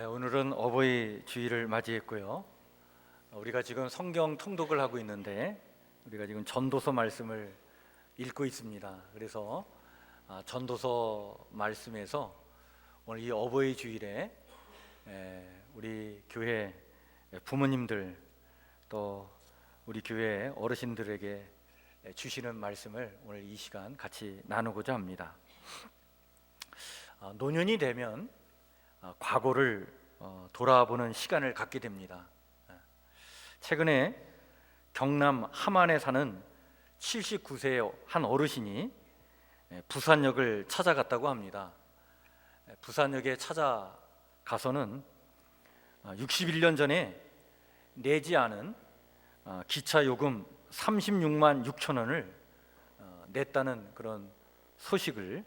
오늘은 어버이 주일을 맞이했고요. 우리가 지금 성경 통독을 하고 있는데 우리가 지금 전도서 말씀을 읽고 있습니다. 그래서 전도서 말씀에서 오늘 이 어버이 주일에 우리 교회 부모님들 또 우리 교회 어르신들에게 주시는 말씀을 오늘 이 시간 같이 나누고자 합니다. 노년이 되면 과거를 돌아보는 시간을 갖게 됩니다. 최근에 경남 함안에 사는 79세의 한 어르신이 부산역을 찾아갔다고 합니다. 부산역에 찾아가서는 61년 전에 내지 않은 기차 요금 36만 6천 원을 냈다는 그런 소식을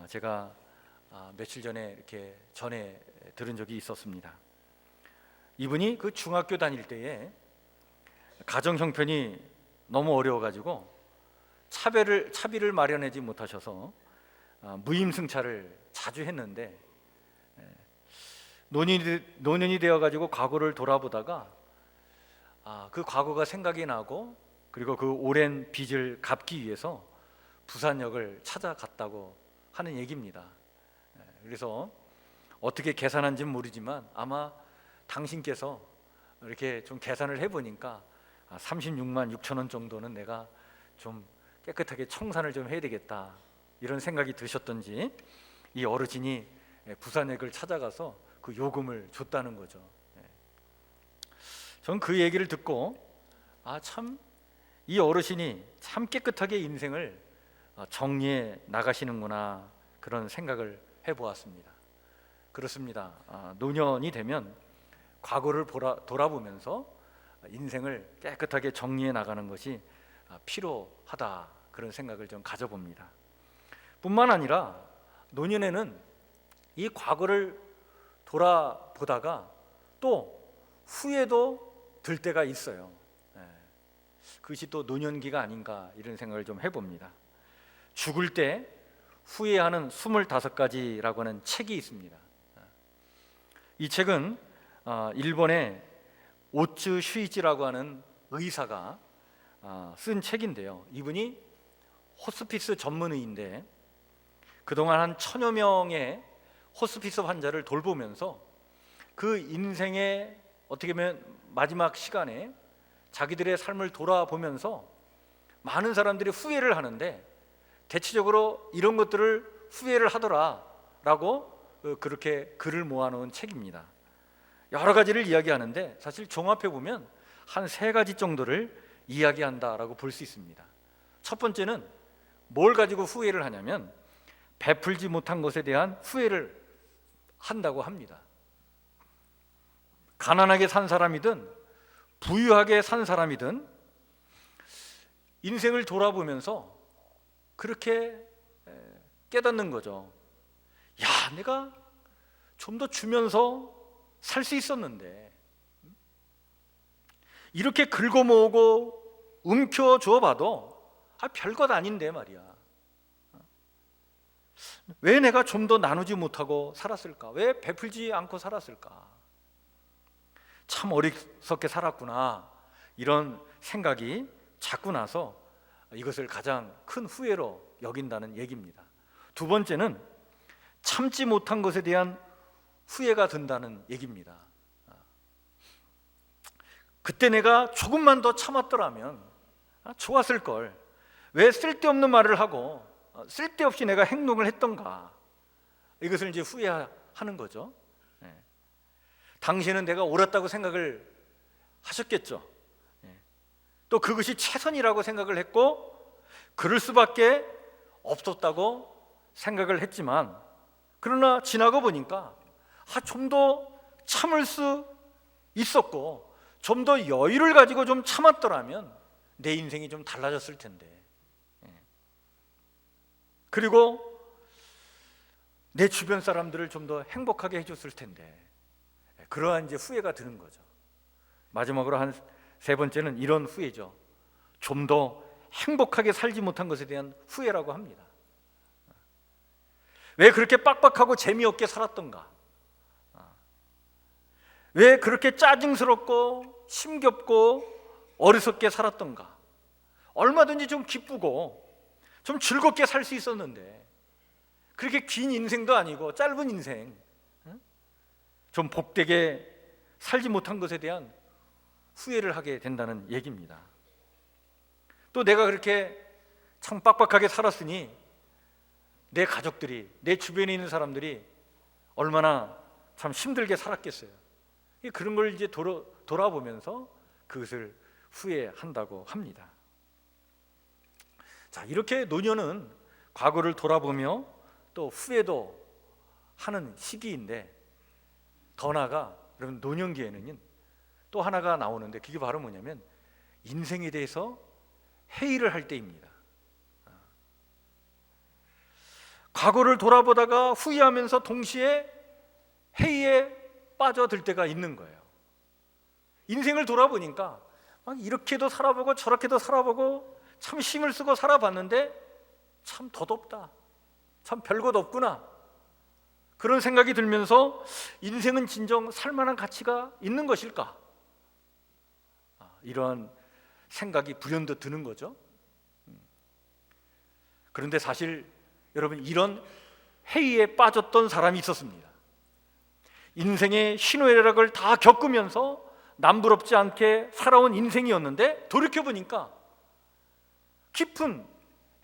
제가 며칠 전에 이렇게 전해 들은 적이 있었습니다. 이분이 그 중학교 다닐 때에 가정 형편이 너무 어려워가지고 차비를 마련하지 못하셔서 무임승차를 자주 했는데 노년이 되어가지고 과거를 돌아보다가 그 과거가 생각이 나고 그리고 그 오랜 빚을 갚기 위해서 부산역을 찾아갔다고 하는 얘기입니다. 그래서 어떻게 계산한지는 모르지만 아마 당신께서 이렇게 좀 계산을 해보니까 36만 6천 원 정도는 내가 좀 깨끗하게 청산을 좀 해야 되겠다 이런 생각이 드셨던지 이 어르신이 부산역을 찾아가서 그 요금을 줬다는 거죠. 전 그 얘기를 듣고 참 이 어르신이 참 깨끗하게 인생을 정리해 나가시는구나 그런 생각을 해보았습니다. 그렇습니다. 노년이 되면 과거를 돌아보면서 인생을 깨끗하게 정리해 나가는 것이 필요하다 그런 생각을 좀 가져봅니다. 뿐만 아니라 노년에는 이 과거를 돌아보다가 또 후회도 들 때가 있어요. 그것이 또 노년기가 아닌가 이런 생각을 좀 해봅니다. 죽을 때 후회하는 25가지라고 하는 책이 있습니다. 이 책은 일본의 오츠 슈이치라고 하는 의사가 쓴 책인데요. 이분이 호스피스 전문의인데 그동안 한 1000여 명의 호스피스 환자를 돌보면서 그 인생의 어떻게 보면 마지막 시간에 자기들의 삶을 돌아보면서 많은 사람들이 후회를 하는데 대체적으로 이런 것들을 후회를 하더라라고 그렇게 글을 모아놓은 책입니다. 여러 가지를 이야기하는데 사실 종합해 보면 한 3가지 정도를 이야기한다라고 볼 수 있습니다. 첫 번째는 뭘 가지고 후회를 하냐면 베풀지 못한 것에 대한 후회를 한다고 합니다. 가난하게 산 사람이든 부유하게 산 사람이든 인생을 돌아보면서 그렇게 깨닫는 거죠. 야, 내가 좀 더 주면서 살 수 있었는데 이렇게 긁어 모으고 움켜줘 봐도 별것 아닌데 말이야. 왜 내가 좀 더 나누지 못하고 살았을까? 왜 베풀지 않고 살았을까? 참 어리석게 살았구나 이런 생각이 자꾸 나서 이것을 가장 큰 후회로 여긴다는 얘기입니다. 두 번째는 참지 못한 것에 대한 후회가 든다는 얘기입니다. 그때 내가 조금만 더 참았더라면 좋았을 걸. 왜 쓸데없는 말을 하고 쓸데없이 내가 행동을 했던가. 이것을 이제 후회하는 거죠. 당시에는 내가 옳았다고 생각을 하셨겠죠. 또 그것이 최선이라고 생각을 했고 그럴 수밖에 없었다고 생각을 했지만 그러나 지나고 보니까 좀 더 참을 수 있었고 좀 더 여유를 가지고 좀 참았더라면 내 인생이 좀 달라졌을 텐데 그리고 내 주변 사람들을 좀 더 행복하게 해줬을 텐데 그러한 이제 후회가 드는 거죠. 마지막으로 한 3번째는 이런 후회죠. 좀 더 행복하게 살지 못한 것에 대한 후회라고 합니다. 왜 그렇게 빡빡하고 재미없게 살았던가? 왜 그렇게 짜증스럽고 힘겹고 어리석게 살았던가? 얼마든지 좀 기쁘고 좀 즐겁게 살 수 있었는데, 그렇게 긴 인생도 아니고 짧은 인생, 좀 복되게 살지 못한 것에 대한 후회를 하게 된다는 얘기입니다. 또 내가 그렇게 참 빡빡하게 살았으니 내 가족들이, 내 주변에 있는 사람들이 얼마나 참 힘들게 살았겠어요. 그런 걸 이제 돌아보면서 그것을 후회한다고 합니다. 자, 이렇게 노년은 과거를 돌아보며 또 후회도 하는 시기인데, 더 나아가 여러분 노년기에는 또 하나가 나오는데, 그게 바로 뭐냐면 인생에 대해서 회의를 할 때입니다. 과거를 돌아보다가 후회하면서 동시에 회의에 빠져들 때가 있는 거예요. 인생을 돌아보니까 막 이렇게도 살아보고 저렇게도 살아보고 참 힘을 쓰고 살아봤는데 참 덧없다, 참 별것 없구나, 그런 생각이 들면서 인생은 진정 살만한 가치가 있는 것일까? 이러한 생각이 불현듯 드는 거죠. 그런데 사실 여러분, 이런 회의에 빠졌던 사람이 있었습니다. 인생의 희노애락을 다 겪으면서 남부럽지 않게 살아온 인생이었는데 돌이켜보니까 깊은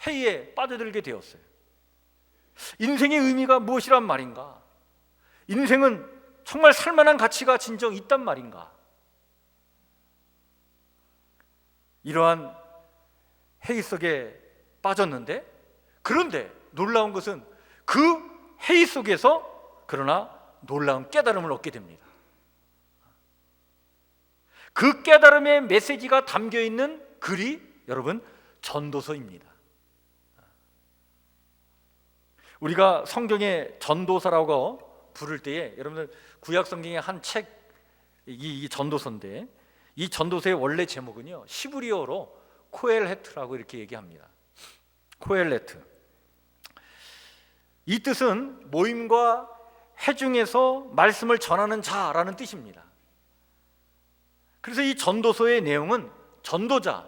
회의에 빠져들게 되었어요. 인생의 의미가 무엇이란 말인가? 인생은 정말 살만한 가치가 진정 있단 말인가? 이러한 회의 속에 빠졌는데, 그런데 놀라운 것은 그 회의 속에서 그러나 놀라운 깨달음을 얻게 됩니다. 그 깨달음의 메시지가 담겨있는 글이 여러분 전도서입니다. 우리가 성경의 전도서라고 부를 때에 여러분들 구약 성경의 한 책, 이 전도서인데, 이 전도서의 원래 제목은요 히브리어로 코엘헤트라고 이렇게 얘기합니다. 코엘헤트. 이 뜻은 모임과 회중에서 말씀을 전하는 자라는 뜻입니다. 그래서 이 전도서의 내용은 전도자,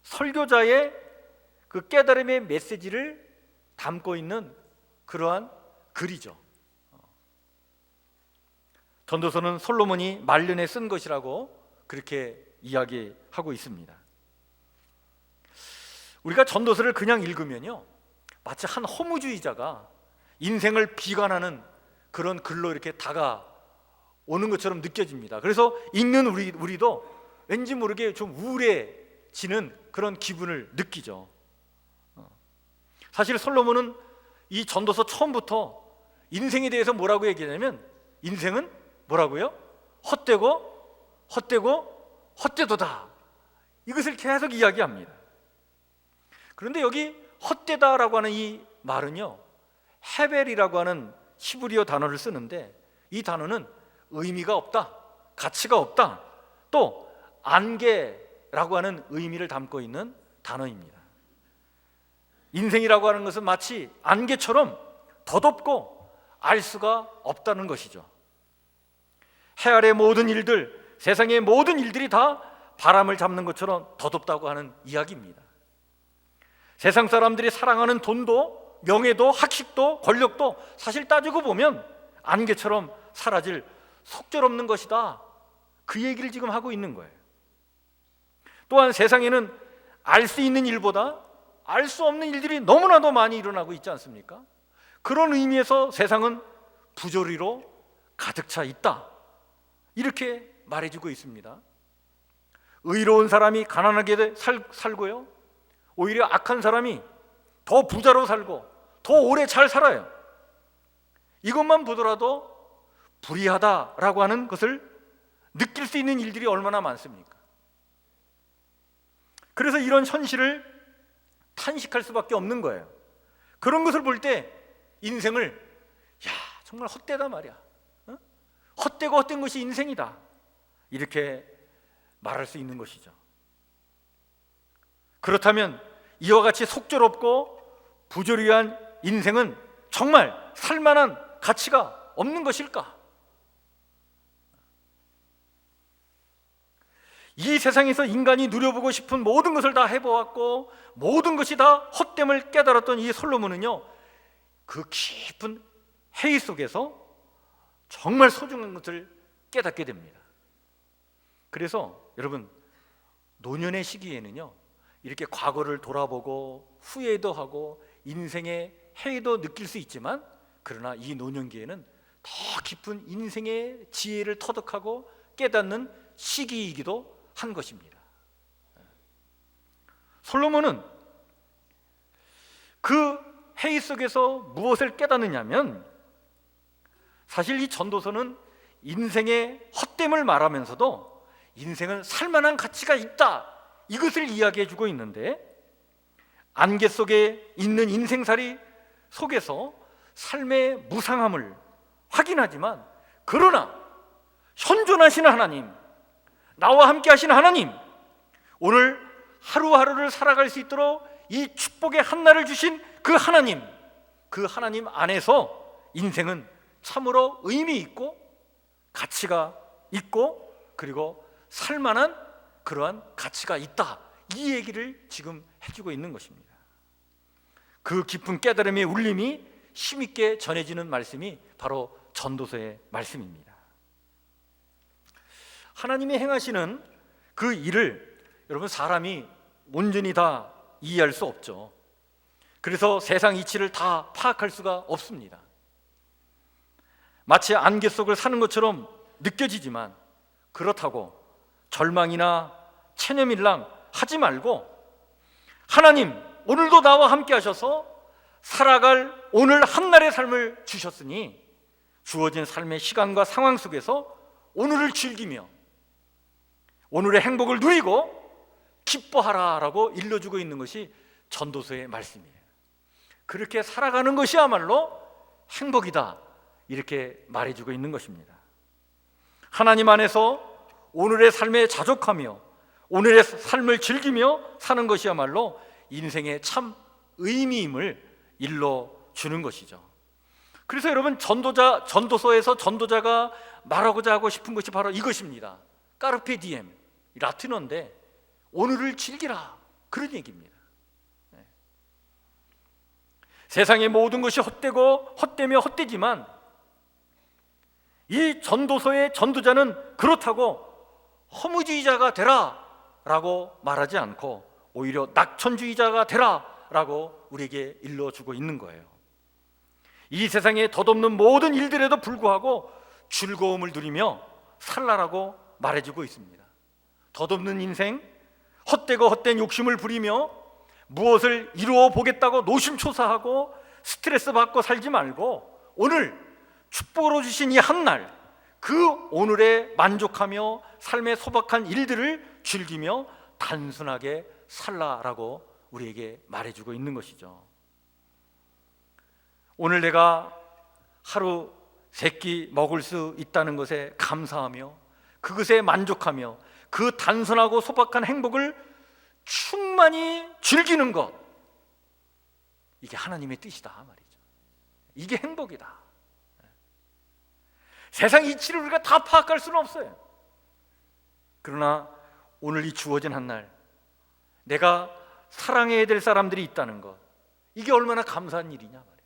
설교자의 그 깨달음의 메시지를 담고 있는 그러한 글이죠. 전도서는 솔로몬이 말년에 쓴 것이라고 그렇게 이야기하고 있습니다. 우리가 전도서를 그냥 읽으면요 마치 한 허무주의자가 인생을 비관하는 그런 글로 이렇게 다가오는 것처럼 느껴집니다. 그래서 읽는 우리도 왠지 모르게 좀 우울해지는 그런 기분을 느끼죠. 사실 솔로몬은 이 전도서 처음부터 인생에 대해서 뭐라고 얘기하냐면, 인생은 뭐라고요? 헛되도다, 이것을 계속 이야기합니다. 그런데 여기 헛되다라고 하는 이 말은요 헤벨이라고 하는 히브리어 단어를 쓰는데, 이 단어는 의미가 없다, 가치가 없다, 또 안개라고 하는 의미를 담고 있는 단어입니다. 인생이라고 하는 것은 마치 안개처럼 덧없고 알 수가 없다는 것이죠. 해 아래 모든 일들, 세상의 모든 일들이 다 바람을 잡는 것처럼 덧없다고 하는 이야기입니다. 세상 사람들이 사랑하는 돈도 명예도 학식도 권력도 사실 따지고 보면 안개처럼 사라질 속절없는 것이다, 그 얘기를 지금 하고 있는 거예요. 또한 세상에는 알 수 있는 일보다 알 수 없는 일들이 너무나도 많이 일어나고 있지 않습니까? 그런 의미에서 세상은 부조리로 가득 차 있다, 이렇게 말해주고 있습니다. 의로운 사람이 가난하게 살고요, 오히려 악한 사람이 더 부자로 살고 더 오래 잘 살아요. 이것만 보더라도 불의하다라고 하는 것을 느낄 수 있는 일들이 얼마나 많습니까? 그래서 이런 현실을 탄식할 수밖에 없는 거예요. 그런 것을 볼 때 인생을, 야 정말 헛되다 말이야, 헛되고 헛된 것이 인생이다, 이렇게 말할 수 있는 것이죠. 그렇다면 이와 같이 속절없고 부조리한 인생은 정말 살만한 가치가 없는 것일까? 이 세상에서 인간이 누려보고 싶은 모든 것을 다 해보았고 모든 것이 다 헛됨을 깨달았던 이 솔로몬은요, 그 깊은 회의 속에서 정말 소중한 것을 깨닫게 됩니다. 그래서 여러분, 노년의 시기에는요, 이렇게 과거를 돌아보고 후회도 하고 인생의 해도 느낄 수 있지만, 그러나 이 노년기에는 더 깊은 인생의 지혜를 터득하고 깨닫는 시기이기도 한 것입니다. 솔로몬은 그 회의 속에서 무엇을 깨닫느냐면, 사실 이 전도서는 인생의 헛됨을 말하면서도 인생은 살만한 가치가 있다, 이것을 이야기해 주고 있는데, 안개 속에 있는 인생살이 속에서 삶의 무상함을 확인하지만, 그러나 현존하시는 하나님, 나와 함께 하시는 하나님, 오늘 하루하루를 살아갈 수 있도록 이 축복의 한날을 주신 그 하나님 안에서 인생은 참으로 의미 있고 가치가 있고, 그리고 살만한 그러한 가치가 있다, 이 얘기를 지금 해주고 있는 것입니다. 그 깊은 깨달음의 울림이 힘있게 전해지는 말씀이 바로 전도서의 말씀입니다. 하나님이 행하시는 그 일을 여러분, 사람이 온전히 다 이해할 수 없죠. 그래서 세상 이치를 다 파악할 수가 없습니다. 마치 안개 속을 사는 것처럼 느껴지지만, 그렇다고 절망이나 체념일랑 하지 말고, 하나님 오늘도 나와 함께 하셔서 살아갈 오늘 한날의 삶을 주셨으니 주어진 삶의 시간과 상황 속에서 오늘을 즐기며 오늘의 행복을 누리고 기뻐하라라고 일러주고 있는 것이 전도서의 말씀이에요. 그렇게 살아가는 것이야말로 행복이다, 이렇게 말해주고 있는 것입니다. 하나님 안에서 오늘의 삶에 자족하며 오늘의 삶을 즐기며 사는 것이야말로 인생의 참 의미임을 일러주는 것이죠. 그래서 여러분, 전도서에서 전도자가 말하고자 하고 싶은 것이 바로 이것입니다. 까르페 디엠, 라틴어인데 오늘을 즐기라, 그런 얘기입니다. 세상의 모든 것이 헛되며 헛되지만, 이 전도서의 전도자는 그렇다고 허무주의자가 되라 라고 말하지 않고 오히려 낙천주의자가 되라 라고 우리에게 일러주고 있는 거예요. 이 세상에 덧없는 모든 일들에도 불구하고 즐거움을 누리며 살라라고 말해주고 있습니다. 덧없는 인생, 헛되고 헛된 욕심을 부리며 무엇을 이루어 보겠다고 노심초사하고 스트레스 받고 살지 말고, 오늘 축복으로 주신 이 한날, 그 오늘에 만족하며 삶의 소박한 일들을 즐기며 단순하게 살라라고 우리에게 말해주고 있는 것이죠. 오늘 내가 하루 3끼 먹을 수 있다는 것에 감사하며 그것에 만족하며 그 단순하고 소박한 행복을 충만히 즐기는 것, 이게 하나님의 뜻이다 말이죠. 이게 행복이다. 세상 이치를 우리가 다 파악할 수는 없어요. 그러나 오늘 이 주어진 한날, 내가 사랑해야 될 사람들이 있다는 것, 이게 얼마나 감사한 일이냐 말이에요.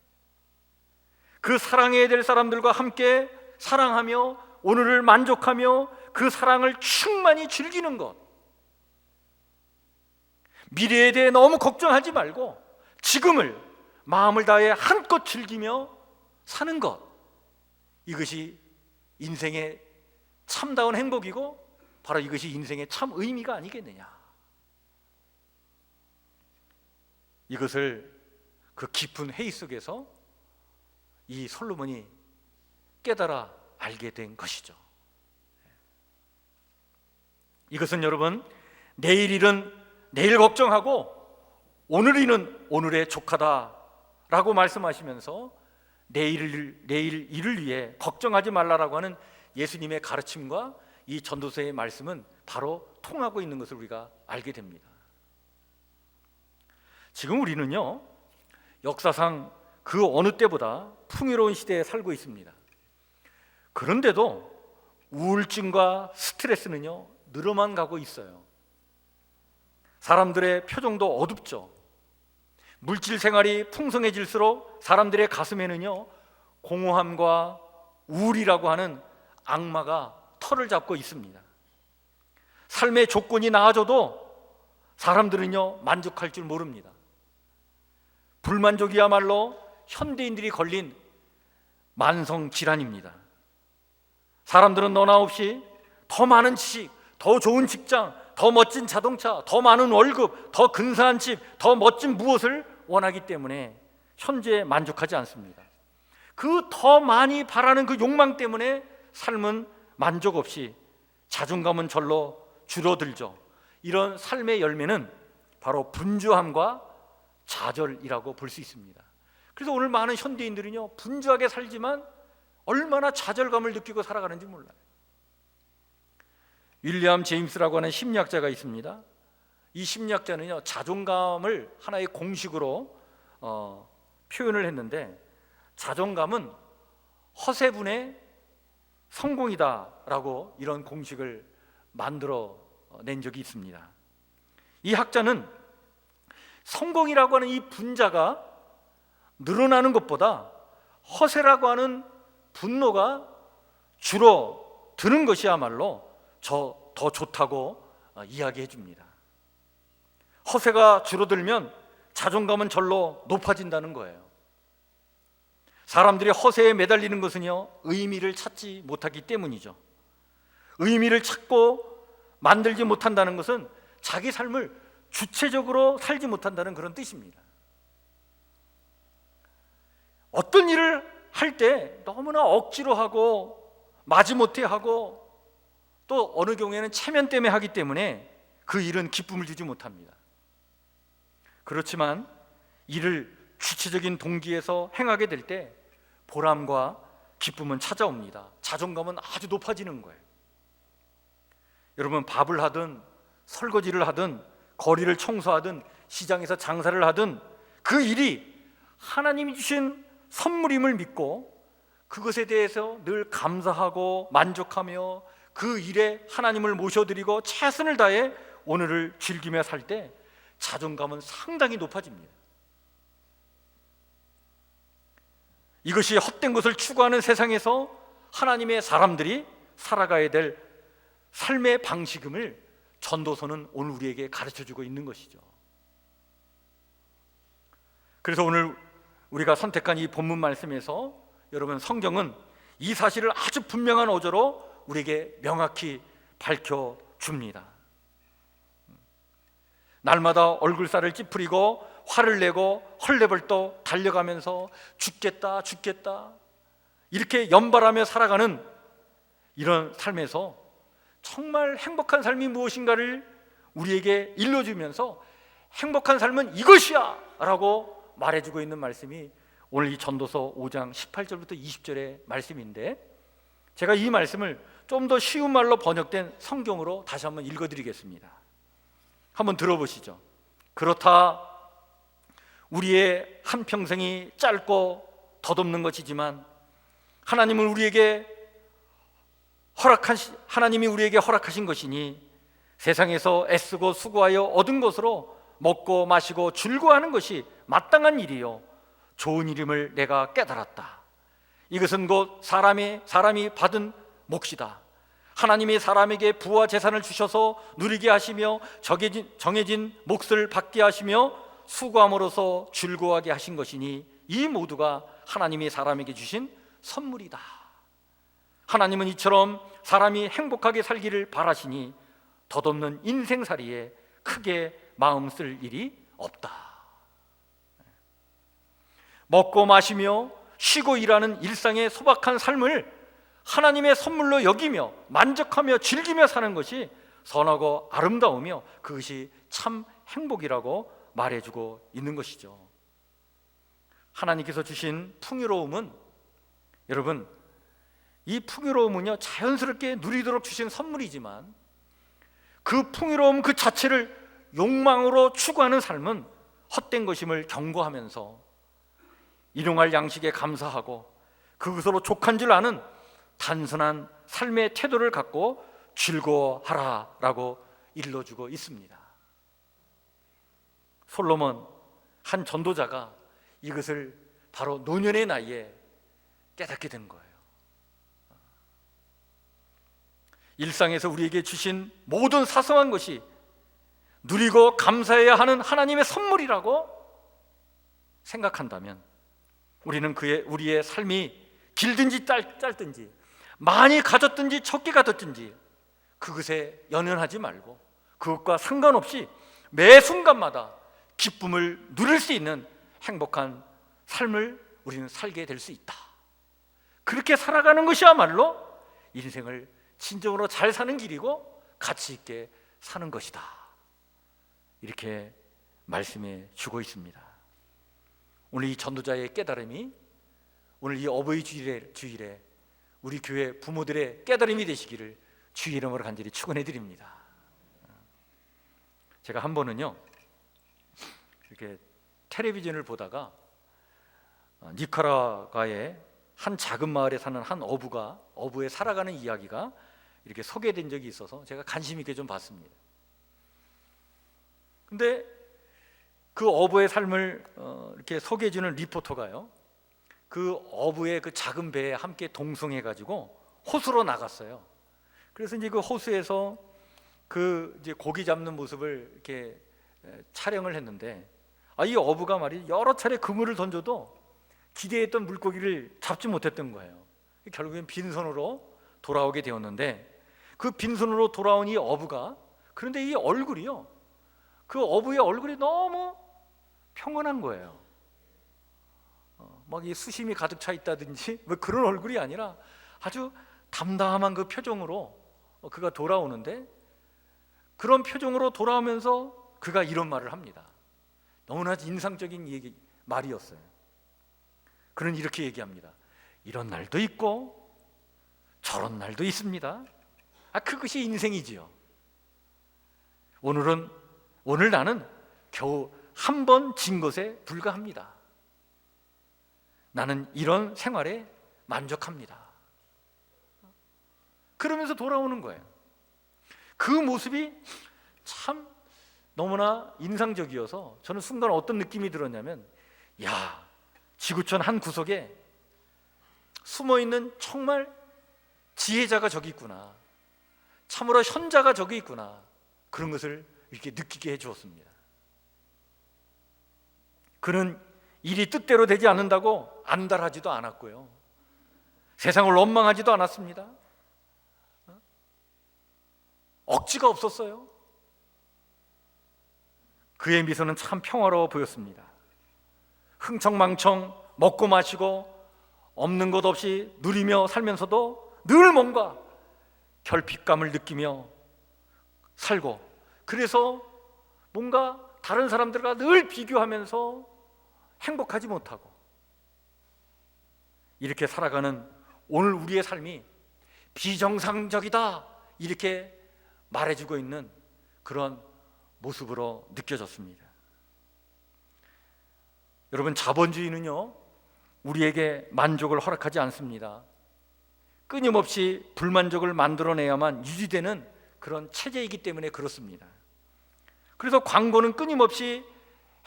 그 사랑해야 될 사람들과 함께 사랑하며 오늘을 만족하며 그 사랑을 충만히 즐기는 것, 미래에 대해 너무 걱정하지 말고 지금을 마음을 다해 한껏 즐기며 사는 것, 이것이 인생의 참다운 행복이고 바로 이것이 인생의 참 의미가 아니겠느냐. 이것을 그 깊은 회의 속에서 이 솔로몬이 깨달아 알게 된 것이죠. 이것은 여러분, 내일 일은 내일 걱정하고 오늘 일은 오늘에 족하다라고 말씀하시면서 내일 일을 위해 걱정하지 말라라고 하는 예수님의 가르침과 이 전도서의 말씀은 바로 통하고 있는 것을 우리가 알게 됩니다. 지금 우리는요, 역사상 그 어느 때보다 풍요로운 시대에 살고 있습니다. 그런데도 우울증과 스트레스는요 늘어만 가고 있어요. 사람들의 표정도 어둡죠. 물질 생활이 풍성해질수록 사람들의 가슴에는요, 공허함과 우울이라고 하는 악마가 털을 잡고 있습니다. 삶의 조건이 나아져도 사람들은요, 만족할 줄 모릅니다. 불만족이야말로 현대인들이 걸린 만성 질환입니다. 사람들은 너나 없이 더 많은 지식, 더 좋은 직장, 더 멋진 자동차, 더 많은 월급, 더 근사한 집, 더 멋진 무엇을 원하기 때문에 현재에 만족하지 않습니다. 그 더 많이 바라는 그 욕망 때문에 삶은 만족 없이 자존감은 절로 줄어들죠. 이런 삶의 열매는 바로 분주함과 좌절이라고 볼 수 있습니다. 그래서 오늘 많은 현대인들은요, 분주하게 살지만 얼마나 좌절감을 느끼고 살아가는지 몰라요. 윌리엄 제임스라고 하는 심리학자가 있습니다. 이 심리학자는요, 자존감을 하나의 공식으로 표현을 했는데, 자존감은 허세분의 성공이다라고 이런 공식을 만들어 낸 적이 있습니다. 이 학자는 성공이라고 하는 이 분자가 늘어나는 것보다 허세라고 하는 분노가 줄어드는 것이야말로 더 좋다고 이야기해 줍니다. 허세가 줄어들면 자존감은 절로 높아진다는 거예요. 사람들이 허세에 매달리는 것은요, 의미를 찾지 못하기 때문이죠. 의미를 찾고 만들지 못한다는 것은 자기 삶을 주체적으로 살지 못한다는 그런 뜻입니다. 어떤 일을 할 때 너무나 억지로 하고 마지못해 하고 또 어느 경우에는 체면 때문에 하기 때문에 그 일은 기쁨을 주지 못합니다. 그렇지만 일을 주체적인 동기에서 행하게 될 때 보람과 기쁨은 찾아옵니다. 자존감은 아주 높아지는 거예요. 여러분, 밥을 하든 설거지를 하든 거리를 청소하든 시장에서 장사를 하든 그 일이 하나님이 주신 선물임을 믿고 그것에 대해서 늘 감사하고 만족하며 그 일에 하나님을 모셔드리고 최선을 다해 오늘을 즐기며 살 때 자존감은 상당히 높아집니다. 이것이 헛된 것을 추구하는 세상에서 하나님의 사람들이 살아가야 될 삶의 방식임을 전도서는 오늘 우리에게 가르쳐주고 있는 것이죠. 그래서 오늘 우리가 선택한 이 본문 말씀에서 여러분, 성경은 이 사실을 아주 분명한 어조로 우리에게 명확히 밝혀줍니다. 날마다 얼굴살을 찌푸리고 화를 내고 헐레벌떡 달려가면서 죽겠다 이렇게 연발하며 살아가는 이런 삶에서 정말 행복한 삶이 무엇인가를 우리에게 일러주면서 행복한 삶은 이것이야 라고 말해주고 있는 말씀이 오늘 이 전도서 5장 18절부터 20절의 말씀인데, 제가 이 말씀을 좀 더 쉬운 말로 번역된 성경으로 다시 한번 읽어드리겠습니다. 한번 들어보시죠. 그렇다, 우리의 한평생이 짧고 덧없는 것이지만 하나님이 우리에게 허락하신 것이니 세상에서 애쓰고 수고하여 얻은 것으로 먹고 마시고 즐거워하는 것이 마땅한 일이요 좋은 일임을 내가 깨달았다. 이것은 곧 사람이 받은 몫이다. 하나님이 사람에게 부와 재산을 주셔서 누리게 하시며 정해진 몫을 받게 하시며 수고함으로써 즐거워하게 하신 것이니 이 모두가 하나님이 사람에게 주신 선물이다. 하나님은 이처럼 사람이 행복하게 살기를 바라시니 덧없는 인생살이에 크게 마음 쓸 일이 없다. 먹고 마시며 쉬고 일하는 일상의 소박한 삶을 하나님의 선물로 여기며 만족하며 즐기며 사는 것이 선하고 아름다우며 그것이 참 행복이라고 말해주고 있는 것이죠. 하나님께서 주신 풍요로움은, 여러분, 이 풍요로움은요 자연스럽게 누리도록 주신 선물이지만 그 풍요로움 그 자체를 욕망으로 추구하는 삶은 헛된 것임을 경고하면서 일용할 양식에 감사하고 그것으로 족한 줄 아는 단순한 삶의 태도를 갖고 즐거워하라라고 일러주고 있습니다. 솔로몬 한 전도자가 이것을 바로 노년의 나이에 깨닫게 된 거예요. 일상에서 우리에게 주신 모든 사소한 것이 누리고 감사해야 하는 하나님의 선물이라고 생각한다면 우리는 우리의 삶이 길든지 짧든지 많이 가졌든지 적게 가졌든지 그것에 연연하지 말고 그것과 상관없이 매 순간마다 기쁨을 누릴 수 있는 행복한 삶을 우리는 살게 될 수 있다. 그렇게 살아가는 것이야말로 인생을 진정으로 잘 사는 길이고 가치 있게 사는 것이다. 이렇게 말씀해 주고 있습니다. 오늘 이 전도자의 깨달음이 오늘 이 어버이 주일에 우리 교회 부모들의 깨달음이 되시기를 주의 이름으로 간절히 축원해 드립니다. 제가 한 번은요 이렇게 텔레비전을 보다가 니카라과의 한 작은 마을에 사는 한 어부의 살아가는 이야기가 이렇게 소개된 적이 있어서 제가 관심 있게 좀 봤습니다. 근데 그 어부의 삶을 이렇게 소개해주는 리포터가요 그 어부의 그 작은 배에 함께 동승해 가지고 호수로 나갔어요. 그래서 이제 그 호수에서 그 이제 고기 잡는 모습을 이렇게 촬영을 했는데 이 어부가 말이 여러 차례 그물을 던져도 기대했던 물고기를 잡지 못했던 거예요. 결국엔 빈손으로 돌아오게 되었는데 그 빈손으로 돌아온 이 어부가 그런데 이 얼굴이요 그 어부의 얼굴이 너무 평온한 거예요. 막 이 수심이 가득 차 있다든지 뭐 그런 얼굴이 아니라 아주 담담한 그 표정으로 그가 돌아오는데 그런 표정으로 돌아오면서 그가 이런 말을 합니다. 너무나 인상적인 말이었어요. 그는 이렇게 얘기합니다. 이런 날도 있고 저런 날도 있습니다. 그것이 인생이지요. 오늘 나는 겨우 한 번 진 것에 불과합니다. 나는 이런 생활에 만족합니다. 그러면서 돌아오는 거예요. 그 모습이 참 너무나 인상적이어서 저는 순간 어떤 느낌이 들었냐면 지구촌 한 구석에 숨어있는 정말 지혜자가 저기 있구나, 참으로 현자가 저기 있구나, 그런 것을 이렇게 느끼게 해주었습니다. 그는 일이 뜻대로 되지 않는다고 안달하지도 않았고요, 세상을 원망하지도 않았습니다. 억지가 없었어요. 그의 미소는 참 평화로워 보였습니다. 흥청망청 먹고 마시고 없는 것 없이 누리며 살면서도 늘 뭔가 결핍감을 느끼며 살고, 그래서 뭔가 다른 사람들과 늘 비교하면서 행복하지 못하고 이렇게 살아가는 오늘 우리의 삶이 비정상적이다 이렇게 말해주고 있는 그런 모습으로 느껴졌습니다. 여러분, 자본주의는요 우리에게 만족을 허락하지 않습니다. 끊임없이 불만족을 만들어내야만 유지되는 그런 체제이기 때문에 그렇습니다. 그래서 광고는 끊임없이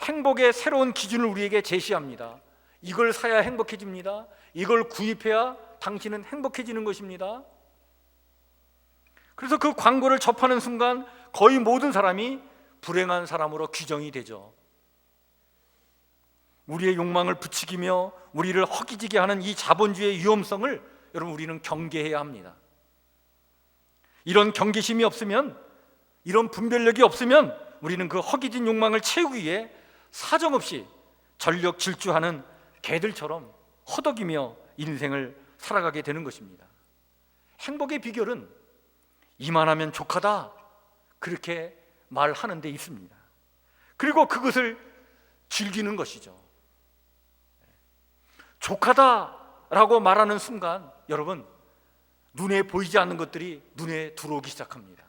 행복의 새로운 기준을 우리에게 제시합니다. 이걸 사야 행복해집니다. 이걸 구입해야 당신은 행복해지는 것입니다. 그래서 그 광고를 접하는 순간 거의 모든 사람이 불행한 사람으로 규정이 되죠. 우리의 욕망을 부추기며 우리를 허기지게 하는 이 자본주의의 위험성을 여러분 우리는 경계해야 합니다. 이런 경계심이 없으면, 이런 분별력이 없으면 우리는 그 허기진 욕망을 채우기 위해 사정없이 전력 질주하는 개들처럼 허덕이며 인생을 살아가게 되는 것입니다. 행복의 비결은 이만하면 족하다 그렇게 말하는 데 있습니다. 그리고 그것을 즐기는 것이죠. 족하다라고 말하는 순간 여러분 눈에 보이지 않는 것들이 눈에 들어오기 시작합니다.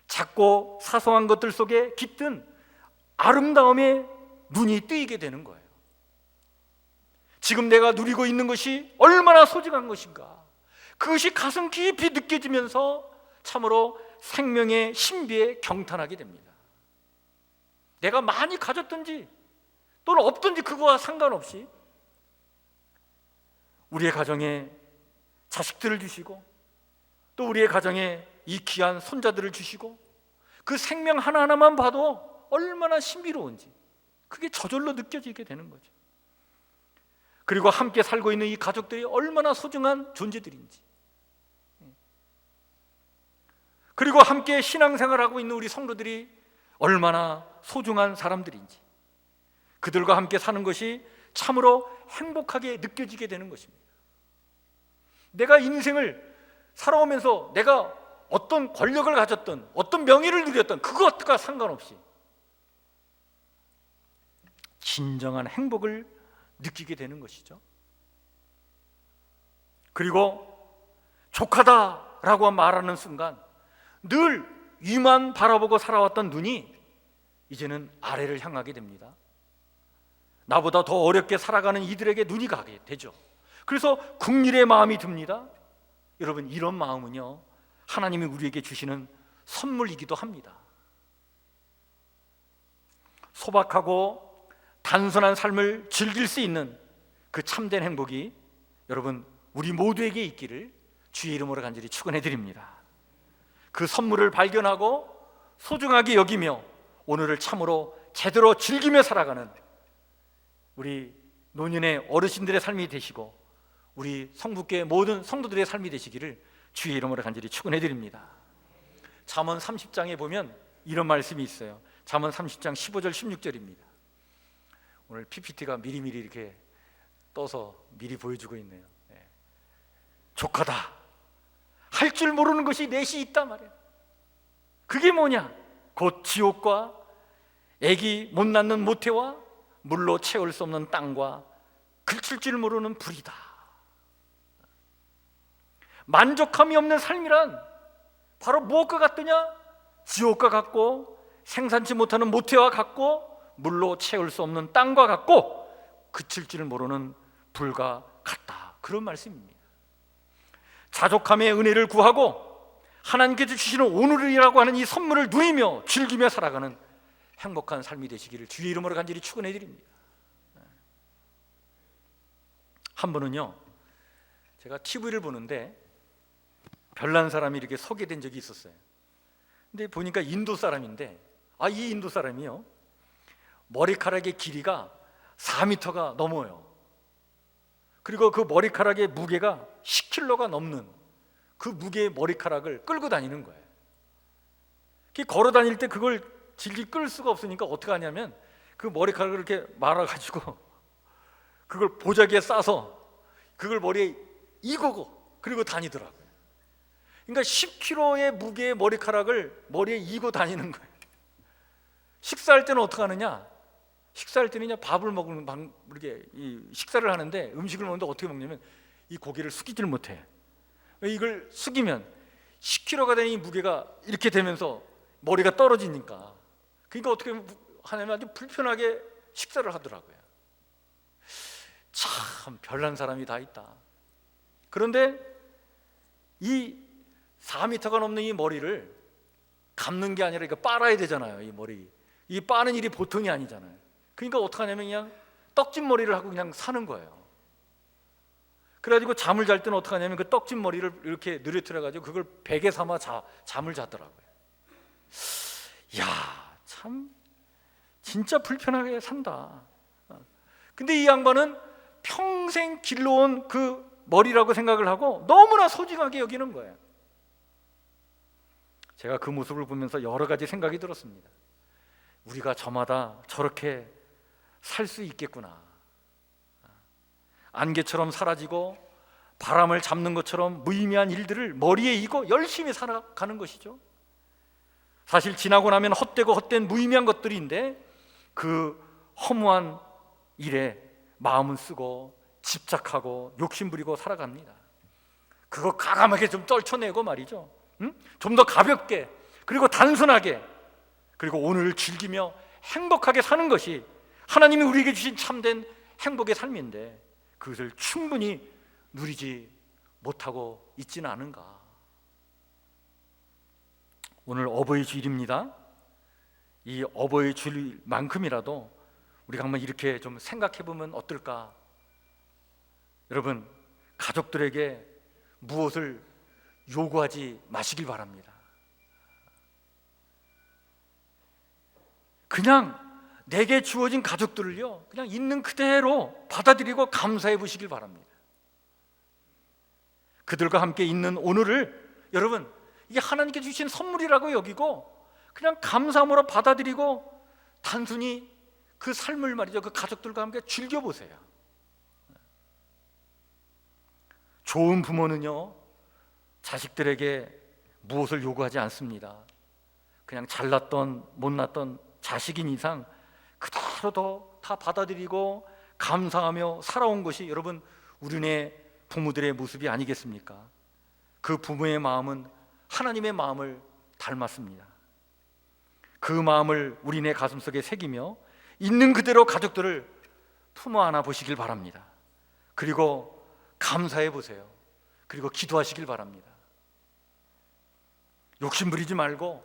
작고 사소한 것들 속에 깃든 아름다움에 눈이 뜨이게 되는 거예요. 지금 내가 누리고 있는 것이 얼마나 소중한 것인가, 그것이 가슴 깊이 느껴지면서 참으로 생명의 신비에 경탄하게 됩니다. 내가 많이 가졌든지 또는 없든지 그거와 상관없이 우리의 가정에 자식들을 주시고 또 우리의 가정에 이 귀한 손자들을 주시고 그 생명 하나하나만 봐도 얼마나 신비로운지 그게 저절로 느껴지게 되는 거죠. 그리고 함께 살고 있는 이 가족들이 얼마나 소중한 존재들인지, 그리고 함께 신앙생활하고 있는 우리 성도들이 얼마나 소중한 사람들인지, 그들과 함께 사는 것이 참으로 행복하게 느껴지게 되는 것입니다. 내가 인생을 살아오면서 내가 어떤 권력을 가졌든 어떤 명예를 누렸든 그것과 상관없이 진정한 행복을 느끼게 되는 것이죠. 그리고 족하다라고 말하는 순간 늘 위만 바라보고 살아왔던 눈이 이제는 아래를 향하게 됩니다. 나보다 더 어렵게 살아가는 이들에게 눈이 가게 되죠. 그래서 국률의 마음이 듭니다. 여러분, 이런 마음은요, 하나님이 우리에게 주시는 선물이기도 합니다. 소박하고 단순한 삶을 즐길 수 있는 그 참된 행복이 여러분 우리 모두에게 있기를 주의 이름으로 간절히 축원해 드립니다. 그 선물을 발견하고 소중하게 여기며 오늘을 참으로 제대로 즐기며 살아가는 우리 노년의 어르신들의 삶이 되시고 우리 성북교회 모든 성도들의 삶이 되시기를 주의 이름으로 간절히 축원해 드립니다. 잠언 30장에 보면 이런 말씀이 있어요. 잠언 30장 15절 16절입니다. 오늘 PPT가 미리미리 이렇게 떠서 미리 보여주고 있네요. 족하다, 할 줄 모르는 것이 넷이 있단 말이에요. 그게 뭐냐? 곧 지옥과 애기 못 낳는 모태와 물로 채울 수 없는 땅과 그칠 줄 모르는 불이다. 만족함이 없는 삶이란 바로 무엇과 같더냐? 지옥과 같고 생산치 못하는 모태와 같고 물로 채울 수 없는 땅과 같고 그칠 줄 모르는 불과 같다. 그런 말씀입니다. 자족함의 은혜를 구하고 하나님께서 주시는 오늘이라고 하는 이 선물을 누리며 즐기며 살아가는 행복한 삶이 되시기를 주의 이름으로 간절히 축원해 드립니다. 한 번은요, 제가 TV를 보는데 별난 사람이 이렇게 소개된 적이 있었어요. 근데 보니까 인도 사람인데, 이 인도 사람이요, 머리카락의 길이가 4m가 넘어요. 그리고 그 머리카락의 무게가 10kg가 넘는 그 무게의 머리카락을 끌고 다니는 거예요. 걸어 다닐 때 그걸 질질 끌 수가 없으니까 어떻게 하냐면 그 머리카락을 이렇게 말아가지고 그걸 보자기에 싸서 그걸 머리에 이고 그리고 다니더라고요. 그러니까 10kg의 무게의 머리카락을 머리에 이고 다니는 거예요. 식사할 때는 어떻게 하느냐? 식사할 때는 밥을 먹는 이렇게 식사를 하는데 음식을 먹는데 어떻게 먹냐면 이 고개를 숙이질 못해. 이걸 숙이면 10kg가 되는 이 무게가 이렇게 되면서 머리가 떨어지니까, 그러니까 어떻게 하냐면 아주 불편하게 식사를 하더라고요. 참 별난 사람이 다 있다. 그런데 이 4m가 넘는 이 머리를 감는 게 아니라 이거 빨아야 되잖아요. 이 머리, 이 빠는 일이 보통이 아니잖아요. 그러니까 어떻게 하냐면 그냥 떡진 머리를 하고 그냥 사는 거예요. 그래가지고 잠을 잘 때는 어떻게 하냐면 그 떡진 머리를 이렇게 느려뜨려가지고 그걸 베개 삼아 잠을 자더라고요. 야, 참 진짜 불편하게 산다. 근데 이 양반은 평생 길러온 그 머리라고 생각을 하고 너무나 소중하게 여기는 거예요. 제가 그 모습을 보면서 여러 가지 생각이 들었습니다. 우리가 저마다 저렇게 살 수 있겠구나. 안개처럼 사라지고 바람을 잡는 것처럼 무의미한 일들을 머리에 이고 열심히 살아가는 것이죠. 사실 지나고 나면 헛되고 헛된 무의미한 것들인데 그 허무한 일에 마음은 쓰고 집착하고 욕심부리고 살아갑니다. 그거 과감하게 좀 떨쳐내고 말이죠. 좀 더 가볍게 그리고 단순하게 그리고 오늘을 즐기며 행복하게 사는 것이 하나님이 우리에게 주신 참된 행복의 삶인데 그것을 충분히 누리지 못하고 있지는 않은가. 오늘 어버이 주일입니다. 이 어버이 주일만큼이라도 우리가 한번 이렇게 좀 생각해 보면 어떨까? 여러분, 가족들에게 무엇을 요구하지 마시길 바랍니다. 그냥 내게 주어진 가족들을요, 그냥 있는 그대로 받아들이고 감사해 보시길 바랍니다. 그들과 함께 있는 오늘을 여러분, 이게 하나님께 주신 선물이라고 여기고 그냥 감사함으로 받아들이고 단순히 그 삶을 말이죠, 그 가족들과 함께 즐겨보세요. 좋은 부모는요, 자식들에게 무엇을 요구하지 않습니다. 그냥 잘났던 못났던 자식인 이상 그대로 다 받아들이고 감사하며 살아온 것이 여러분 우리네 부모들의 모습이 아니겠습니까? 그 부모의 마음은 하나님의 마음을 닮았습니다. 그 마음을 우리네 가슴속에 새기며 있는 그대로 가족들을 품어 안아 보시길 바랍니다. 그리고 감사해 보세요. 그리고 기도하시길 바랍니다. 욕심 부리지 말고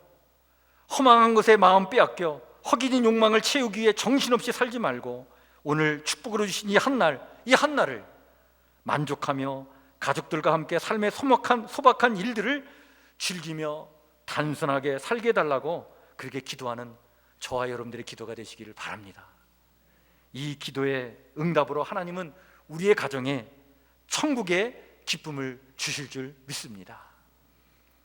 허망한 것에 마음 빼앗겨 허기진 욕망을 채우기 위해 정신없이 살지 말고 오늘 축복으로 주신 이 한날을 만족하며 가족들과 함께 삶의 소박한 일들을 즐기며 단순하게 살게 해달라고 그렇게 기도하는 저와 여러분들의 기도가 되시기를 바랍니다. 이 기도의 응답으로 하나님은 우리의 가정에 천국의 기쁨을 주실 줄 믿습니다.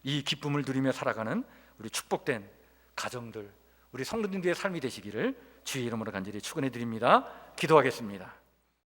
이 기쁨을 누리며 살아가는 우리 축복된 가정들, 우리 성도님들의 삶이 되시기를 주의 이름으로 간절히 축원해 드립니다. 기도하겠습니다.